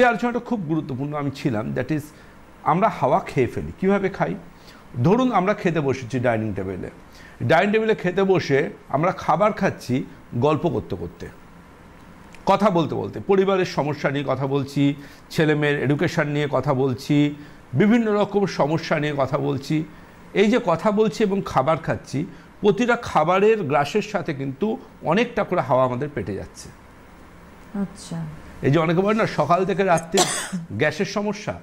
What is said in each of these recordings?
এই আলোচনাটা খুব গুরুত্বপূর্ণ আমি ছিলাম, দ্যাট ইজ আমরা হাওয়া খেয়ে ফেলি। কীভাবে খাই? ধরুন আমরা খেতে বসেছি ডাইনিং টেবিলে খেতে বসে আমরা খাবার খাচ্ছি গল্প করতে করতে, কথা বলতে বলতে, পরিবারের সমস্যা নিয়ে কথা বলছি, ছেলেমেয়ের এডুকেশান নিয়ে কথা বলছি, বিভিন্ন রকম সমস্যা নিয়ে কথা বলছি। এই যে কথা বলছি এবং খাবার খাচ্ছি, প্রতিটা খাবারের গ্রাসের সাথে কিন্তু অনেকটা করে হাওয়া আমাদের পেটে যাচ্ছে। আচ্ছা, এই যে অনেকে বলেন না সকাল থেকে রাত্রে গ্যাসের সমস্যা,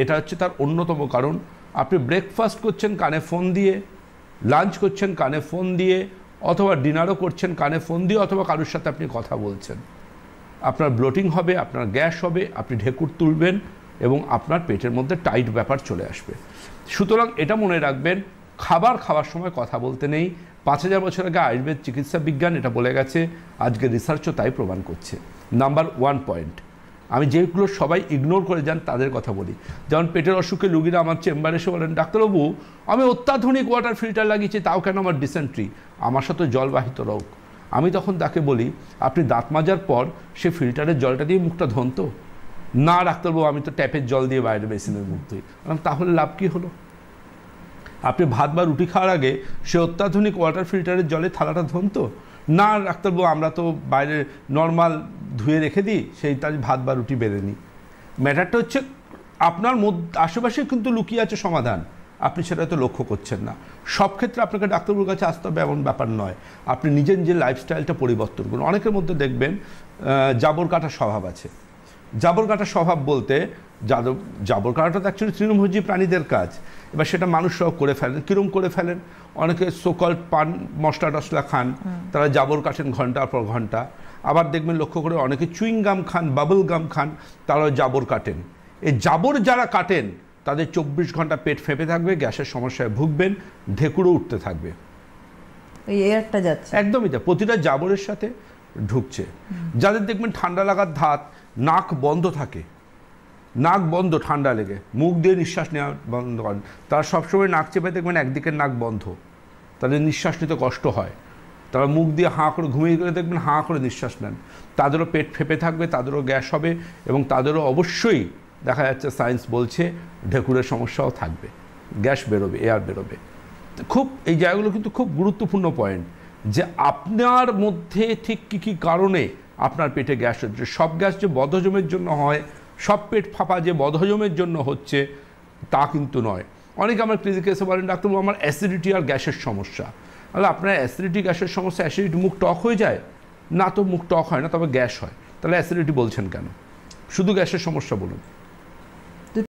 এটা হচ্ছে তার অন্যতম কারণ। আপনি ব্রেকফাস্ট করছেন কানে ফোন দিয়ে, লাঞ্চ করছেন কানে ফোন দিয়ে, অথবা ডিনারও করছেন কানে ফোন দিয়ে, অথবা কারোর সাথে আপনি কথা বলছেন। আপনার ব্লোটিং হবে, আপনার গ্যাস হবে, আপনি ঢেকুর তুলবেন এবং আপনার পেটের মধ্যে টাইট ব্যাপার চলে আসবে। সুতরাং এটা মনে রাখবেন, খাবার খাওয়ার সময় কথা বলতে নেই। 5000 বছর আগে আয়ুর্বেদ চিকিৎসা বিজ্ঞান এটা বলে গেছে, আজকে রিসার্চও তাই প্রমাণ করছে। নাম্বার 1 পয়েন্ট, আমি যেগুলো সবাই ইগনোর করে যান তাদের কথা বলি। যেমন পেটের অসুখে রুগীরা আমার চেম্বারে এসে বলেন, ডাক্তারবাবু আমি অত্যাধুনিক ওয়াটার ফিল্টার লাগিয়েছি, তাও কেন আমার ডিসেন্ট্রি, আমার সাথে জলবাহিত রোগ। আমি তখন তাকে বলি, আপনি দাঁত মাজার পর সে ফিল্টারের জলটা দিয়ে মুখটা ধোন তো? না ডাক্তারবাবু, আমি তো ট্যাপের জল দিয়ে বাইরে বেসিনের মুখ ধুই। তাহলে লাভ কী হলো? আপনি ভাত বা রুটি খাওয়ার আগে সে অত্যাধুনিক ওয়াটার ফিল্টারের জলে থালাটা ধোন তো? না ডাক্তারবাবু, আমরা তো বাইরে নর্মাল ধুয়ে রেখে দিই, সেই তার ভাত বা রুটি বেড়ে নিই। ম্যাটারটা হচ্ছে আপনার আশেপাশে কিন্তু লুকিয়ে আছে সমাধান, আপনি সেটা তো লক্ষ্য করছেন না। সব ক্ষেত্রে আপনাকে ডাক্তারবাবুর কাছে আসতে হবে এমন ব্যাপার নয়। আপনি নিজের নিজের লাইফস্টাইলটা পরিবর্তন করুন। অনেকের মধ্যে দেখবেন জাবর কাটা স্বভাব আছে। জাবর কাটা স্বভাব বলতে জাবর কাটাটা তো অ্যাকচুয়ালি তৃণভোজী প্রাণীদের কাজ। এবার সেটা মানুষরাও করে ফেলেন। কীরকম করে ফেলেন? অনেকে সোকল পান মশলা টশলা খান, তারা জাবর কাটেন ঘন্টার পর ঘন্টা। আবার দেখবেন লক্ষ্য করে অনেকে চুইং গাম খান, বাবল গাম খান, তারাও জাবর কাটেন। এই জাবর যারা কাটেন তাদের 24 ঘন্টা পেট ফেঁপে থাকবে, গ্যাসের সমস্যায় ভুগবেন, ঢেকুরও উঠতে থাকবে। এই এয়ারটা যাচ্ছে একদমই তা, প্রতিটা জাবরের সাথে ঢুকছে। যাদের দেখবেন ঠান্ডা লাগার ধাত, নাক বন্ধ থাকে, নাক বন্ধ ঠান্ডা লেগে, মুখ দিয়ে নিঃশ্বাস নেওয়া বন্ধ করেন, তারা সবসময় নাক চেপে দেখবেন একদিকের নাক বন্ধ, তাদের নিঃশ্বাস নিতে কষ্ট হয়। তারা মুখ দিয়ে হাঁ করে ঘুমিয়ে গেলে দেখবেন হাঁ করে নিঃশ্বাস নেন। তাদেরও পেট ফেঁপে থাকবে, তাদেরও গ্যাস হবে এবং তাদেরও অবশ্যই দেখা যাচ্ছে সায়েন্স বলছে ঢেকুরের সমস্যাও থাকবে, গ্যাস বেরোবে, এয়ার বেরোবে। খুব এই জায়গাগুলো কিন্তু খুব গুরুত্বপূর্ণ পয়েন্ট, যে আপনার মধ্যে ঠিক কী কী কারণে আপনার পেটে গ্যাস হচ্ছে। সব গ্যাস যে বদহজমের জন্য হয়, সব পেট ফাঁপা যে বদহজমের জন্য হচ্ছে তা কিন্তু নয়। অনেকে আমার ক্লিনিকে এসে বলেন, ডাক্তারবাবু আমার অ্যাসিডিটি আর গ্যাসের সমস্যা। তাহলে আপনার অ্যাসিডিটি গ্যাসের সমস্যা, অ্যাসিডিটি মুখ টক হয়ে যায়? না, তো মুখ টক হয় না, তবে গ্যাস হয়। তাহলে অ্যাসিডিটি বলছেন কেন? শুধু গ্যাসের সমস্যা বলুন।